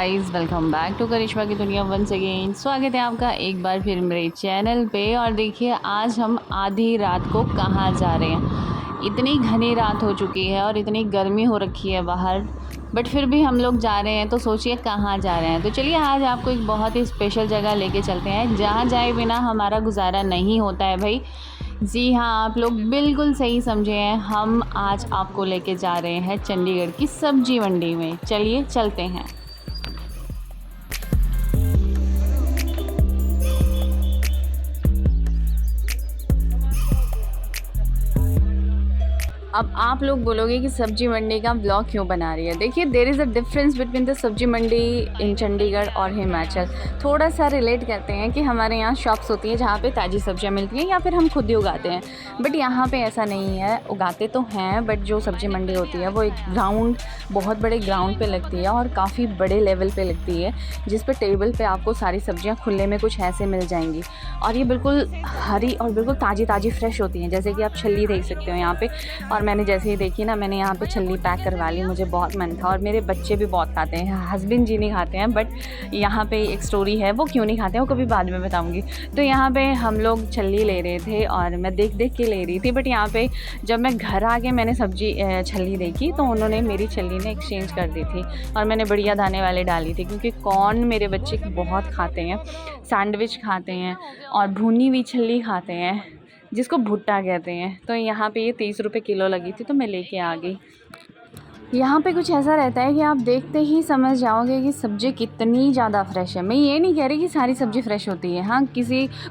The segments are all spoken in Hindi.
गाइस, वेलकम बैक टू करिश्मा की दुनिया वंस अगेन। स्वागत है आपका एक बार फिर मेरे चैनल पे। और देखिए आज हम आधी रात को कहाँ जा रहे हैं। इतनी घनी रात हो चुकी है और इतनी गर्मी हो रखी है बाहर, बट फिर भी हम लोग जा रहे हैं। तो सोचिए कहाँ जा रहे हैं। तो चलिए आज आपको एक बहुत ही स्पेशल जगह लेके चलते हैं जहाँ जाए बिना हमारा गुजारा नहीं होता है भाई। जी हाँ, आप लोग बिल्कुल सही समझे हैं। हम आज आपको लेके जा रहे हैं चंडीगढ़ की सब्जी मंडी में। चलिए चलते हैं। अब आप लोग बोलोगे कि सब्जी मंडी का ब्लॉग क्यों बना रही है। देखिए, there is a difference between the sabzi mandi इन चंडीगढ़ और हिमाचल। थोड़ा सा रिलेट करते हैं कि हमारे यहाँ शॉप्स होती हैं जहाँ पे ताज़ी सब्जियाँ मिलती हैं या फिर हम खुद ही उगाते हैं, बट यहाँ पे ऐसा नहीं है। उगाते तो हैं बट जो सब्जी मंडी होती है वो एक ग्राउंड, बहुत बड़े ग्राउंड पे लगती है और काफ़ी बड़े लेवल पे लगती है, जिस पे टेबल पे आपको सारी सब्जियाँ खुले में कुछ ऐसे मिल जाएंगी। और ये बिल्कुल हरी और बिल्कुल ताज़ी ताज़ी फ्रेश होती हैं। जैसे कि आप छल्ली देख सकते हो यहाँ पे। और मैंने जैसे ही देखी ना, मैंने यहाँ पे छल्ली पैक करवा ली। मुझे बहुत मन था और मेरे बच्चे भी बहुत खाते हैं। हस्बैंड जी नहीं खाते हैं, बट यहाँ पे एक स्टोरी है, वो क्यों नहीं खाते हैं वो कभी बाद में बताऊँगी। तो यहाँ पे हम लोग छल्ली ले रहे थे और मैं देख देख के ले रही थी, बट यहाँ पे जब मैं घर आके मैंने सब्जी छल्ली देखी तो उन्होंने मेरी छल्ली ने एक्सचेंज कर दी थी और मैंने बढ़िया दाने वाले डाली थी, क्योंकि कॉर्न मेरे बच्चे बहुत खाते हैं, सैंडविच खाते हैं और भुनी हुई छल्ली खाते हैं जिसको भुट्टा कहते हैं। तो यहाँ पे ये 30 रुपये किलो लगी थी तो मैं लेके आ गई। यहाँ पे कुछ ऐसा रहता है कि आप देखते ही समझ जाओगे कि सब्ज़ी कितनी ज़्यादा फ्रेश है। मैं ये नहीं कह रही कि सारी सब्ज़ी फ्रेश होती है, हाँ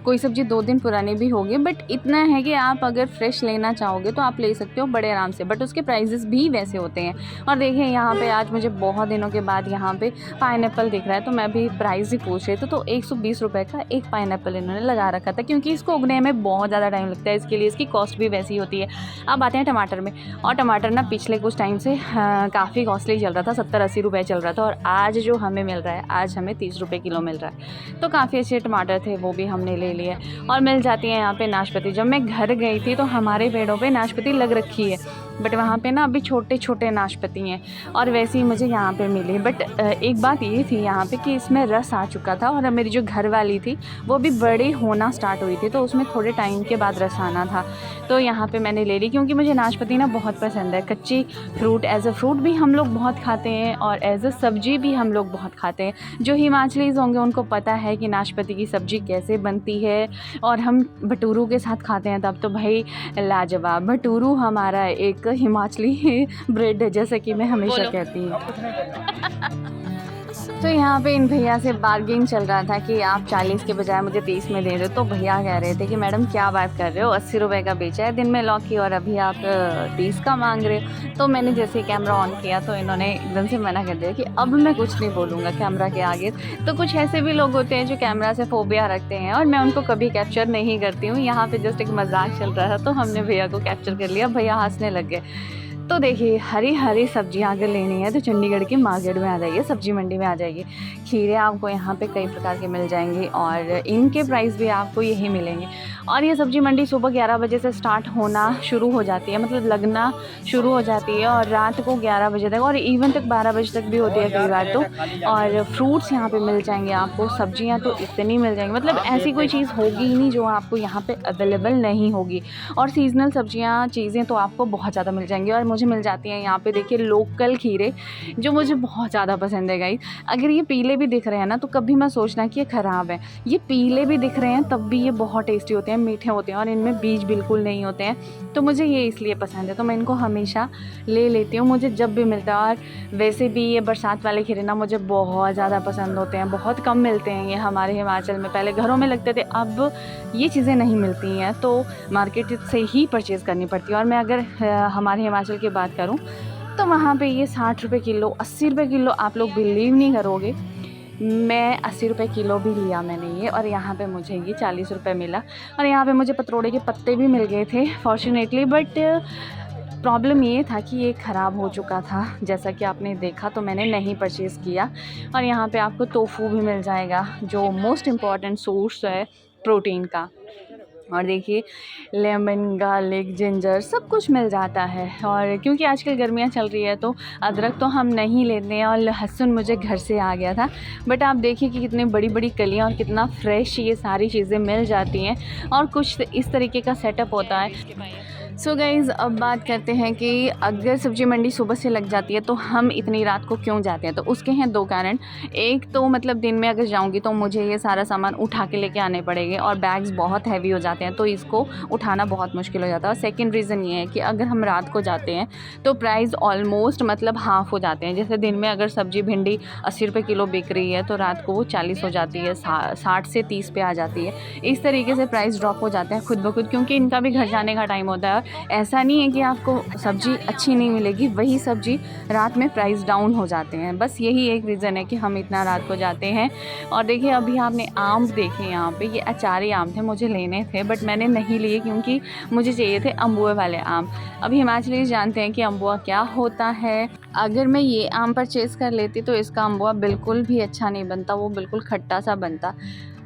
कोई सब्ज़ी 2 दिन पुरानी भी होगी, बट इतना है कि आप अगर फ्रेश लेना चाहोगे तो आप ले सकते हो बड़े आराम से, बट उसके प्राइजेस भी वैसे होते हैं। और देखिए यहाँ पे आज मुझे बहुत दिनों के बाद यहाँ पे पाइनएप्पल दिख रहा है, तो मैं भी प्राइस ही पूछ रही थी। तो 120 रुपये का एक पाइनएप्पल इन्होंने लगा रखा था, क्योंकि इसको उगने में बहुत ज़्यादा टाइम लगता है, इसके लिए इसकी कॉस्ट भी वैसी होती है। अब आते हैं टमाटर में। और टमाटर ना पिछले कुछ टाइम से काफ़ी कॉस्टली चल रहा था, 70-80 रुपये चल रहा था, और आज जो हमें मिल रहा है, आज हमें 30 रुपये किलो मिल रहा है। तो काफ़ी अच्छे टमाटर थे, वो भी हमने ले लिए। और मिल जाती है यहाँ पे नाशपाती। जब मैं घर गई थी तो हमारे पेड़ों पे नाशपाती लग रखी है, बट वहाँ पे ना अभी छोटे छोटे नाशपाती हैं और वैसे ही मुझे यहाँ पे मिली। बट एक बात ये थी यहाँ पे कि इसमें रस आ चुका था, और मेरी जो घर वाली थी वो भी बड़ी होना स्टार्ट हुई थी, तो उसमें थोड़े टाइम के बाद रस आना था। तो यहाँ पे मैंने ले ली, क्योंकि मुझे नाशपाती ना बहुत पसंद है। कच्ची फ्रूट एज अ फ्रूट भी हम लोग बहुत खाते हैं और एज अ सब्जी भी हम लोग बहुत खाते हैं। जो हिमाचलीज़ होंगे उनको पता है कि नाशपाती की सब्ज़ी कैसे बनती है, और हम भटूरू के साथ खाते हैं तब तो भाई लाजवाब। भटूरू हमारा एक हिमाचली ब्रेड है, जैसे कि मैं हमेशा कहती हूँ। तो यहाँ पे इन भैया से बार्गेन चल रहा था कि आप 40 के बजाय मुझे 30 में दे दो। तो भैया कह रहे थे कि मैडम क्या बात कर रहे हो, 80 रुपये का बेचा है दिन में लौकी और अभी आप 30 का मांग रहे हो। तो मैंने जैसे ही कैमरा ऑन किया तो इन्होंने एकदम से मना कर दिया कि अब मैं कुछ नहीं बोलूँगा कैमरा के आगे। तो कुछ ऐसे भी लोग होते हैं जो कैमरा से फोबिया रखते हैं, और मैं उनको कभी कैप्चर नहीं करती हूँ। यहाँ पर जस्ट एक मजाक चल रहा था तो हमने भैया को कैप्चर कर लिया, भैया हंसने लग गए। तो देखिए, हरी हरी सब्जियां अगर लेनी है तो चंडीगढ़ की मार्केट में आ जाइए, सब्जी मंडी में आ जाइए। खीरे आपको यहाँ पे कई प्रकार के मिल जाएंगे और इनके प्राइस भी आपको यही मिलेंगे। और ये सब्जी मंडी सुबह 11 बजे से स्टार्ट होना शुरू हो जाती है, मतलब लगना शुरू हो जाती है, और रात को 11 बजे तक और इवन तक 12 बजे तक भी होती है कई बार तो। और फ्रूट्स यहाँ पर मिल जाएंगे आपको, सब्जियाँ तो इतनी मिल जाएंगी, मतलब ऐसी कोई चीज़ होगी ही नहीं जो आपको यहाँ पर अवेलेबल नहीं होगी। और सीजनल सब्जियाँ चीज़ें तो आपको बहुत ज़्यादा मिल जाएंगी। और मुझे मिल जाती हैं यहाँ पे देखिए लोकल खीरे, जो मुझे बहुत ज़्यादा पसंद है गाइस। अगर ये पीले भी दिख रहे हैं ना तो कभी मत सोचना कि ये ख़राब है। ये पीले भी दिख रहे हैं तब भी ये बहुत टेस्टी होते हैं, मीठे होते हैं और इनमें बीज बिल्कुल नहीं होते हैं। तो मुझे ये इसलिए पसंद है, तो मैं इनको हमेशा ले लेती हूँ, मुझे जब भी मिलता है। और वैसे भी ये बरसात वाले खीरे ना मुझे बहुत ज़्यादा पसंद होते हैं। बहुत कम मिलते हैं ये हमारे हिमाचल में, पहले घरों में लगते थे, अब ये चीज़ें नहीं मिलती हैं तो मार्केट से ही परचेज़ करनी पड़ती है। और मैं अगर हमारे हिमाचल की बात करूं तो वहाँ पे ये 60 रुपये किलो, 80 रुपये किलो, आप लोग बिलीव नहीं करोगे, मैं 80 रुपये किलो भी लिया मैंने ये, और यहाँ पे मुझे ये 40 रुपये मिला। और यहाँ पे मुझे पतरोड़े के पत्ते भी मिल गए थे फॉर्चुनेटली, बट प्रॉब्लम ये था कि ये ख़राब हो चुका था, जैसा कि आपने देखा, तो मैंने नहीं परचेज़ किया। और यहाँ पे आपको टोफू भी मिल जाएगा, जो मोस्ट इम्पॉर्टेंट सोर्स है प्रोटीन का। और देखिए लेमन, गार्लिक, जिंजर सब कुछ मिल जाता है। और क्योंकि आजकल गर्मियाँ चल रही है तो अदरक तो हम नहीं लेते हैं, और लहसुन मुझे घर से आ गया था। बट आप देखिए कि कितनी बड़ी बड़ी कलियाँ और कितना फ्रेश ये सारी चीज़ें मिल जाती हैं, और कुछ इस तरीके का सेटअप होता है। सो गाइज़, अब बात करते हैं कि अगर सब्ज़ी मंडी सुबह से लग जाती है तो हम इतनी रात को क्यों जाते हैं। तो उसके हैं 2 कारण। एक तो मतलब दिन में अगर जाऊंगी तो मुझे ये सारा सामान उठा के लेके आने पड़ेंगे, और बैग्स बहुत हैवी हो जाते हैं तो इसको उठाना बहुत मुश्किल हो जाता है। और सेकंड रीज़न ये है कि अगर हम रात को जाते हैं तो प्राइस ऑलमोस्ट मतलब हाफ़ हो जाते हैं। जैसे दिन में अगर सब्ज़ी भिंडी 80 रुपये किलो बिक रही है तो रात को वो 40 हो जाती है, 60 से 30 पे आ जाती है। इस तरीके से प्राइस ड्रॉप हो जाते हैं खुद ब खुद, क्योंकि इनका भी घर जाने का टाइम होता है। ऐसा नहीं है कि आपको सब्ज़ी अच्छी नहीं मिलेगी, वही सब्ज़ी रात में प्राइस डाउन हो जाते हैं। बस यही एक रीज़न है कि हम इतना रात को जाते हैं। और देखिए अभी आपने आम देखे यहाँ पे, ये अचारी आम थे, मुझे लेने थे बट मैंने नहीं लिए क्योंकि मुझे चाहिए थे अम्बुए वाले आम। अभी हिमाचली जानते हैं कि अम्बुआ क्या होता है। अगर मैं ये आम परचेज़ कर लेती तो इसका अम्बुआ बिल्कुल भी अच्छा नहीं बनता, वो बिल्कुल खट्टा सा बनता।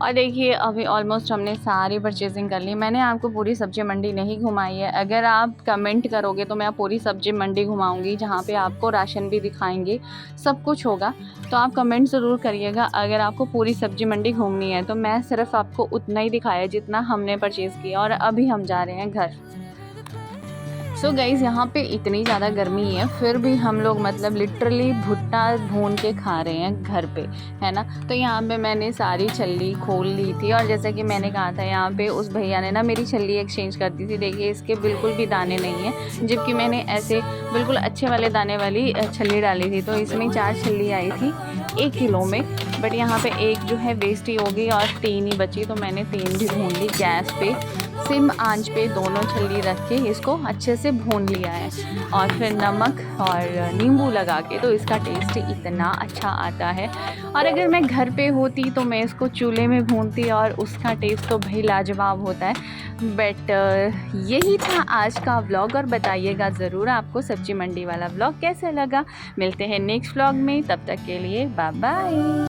और देखिए अभी ऑलमोस्ट हमने सारी परचेजिंग कर ली। मैंने आपको पूरी सब्ज़ी मंडी नहीं घुमाई है। अगर आप कमेंट करोगे तो मैं पूरी सब्ज़ी मंडी घुमाऊंगी, जहाँ पे आपको राशन भी दिखाएंगे, सब कुछ होगा। तो आप कमेंट ज़रूर करिएगा अगर आपको पूरी सब्ज़ी मंडी घूमनी है। तो मैं सिर्फ आपको उतना ही दिखाया जितना हमने परचेज़ किया, और अभी हम जा रहे हैं घर। सो गाइज़, यहाँ पे इतनी ज़्यादा गर्मी है फिर भी हम लोग मतलब लिटरली भुट्टा भून के खा रहे हैं घर पे, है ना। तो यहाँ पे मैंने सारी छल्ली खोल ली थी, और जैसा कि मैंने कहा था यहाँ पे उस भैया ने ना मेरी छल्ली एक्सचेंज कर दी थी। देखिए इसके बिल्कुल भी दाने नहीं हैं, जबकि मैंने ऐसे बिल्कुल अच्छे वाले दाने वाली छल्ली डाली थी। तो इसमें 4 छल्ली आई थी 1 किलो में, बट यहाँ पे एक जो है वेस्ट ही हो गई और 3 ही बची। तो मैंने 3 भी भून ली गैस पे, सिम आंच पे दोनों छल्ली रख के इसको अच्छे से भून लिया है, और फिर नमक और नींबू लगा के। तो इसका टेस्ट इतना अच्छा आता है। और अगर मैं घर पे होती तो मैं इसको चूल्हे में भूनती, और उसका टेस्ट तो भाई लाजवाब होता है। बट यही था आज का व्लॉग, और बताइएगा ज़रूर आपको सब्जी मंडी वाला व्लॉग कैसा लगा। मिलते हैं नेक्स्ट व्लॉग में, तब तक के लिए बाय बाय।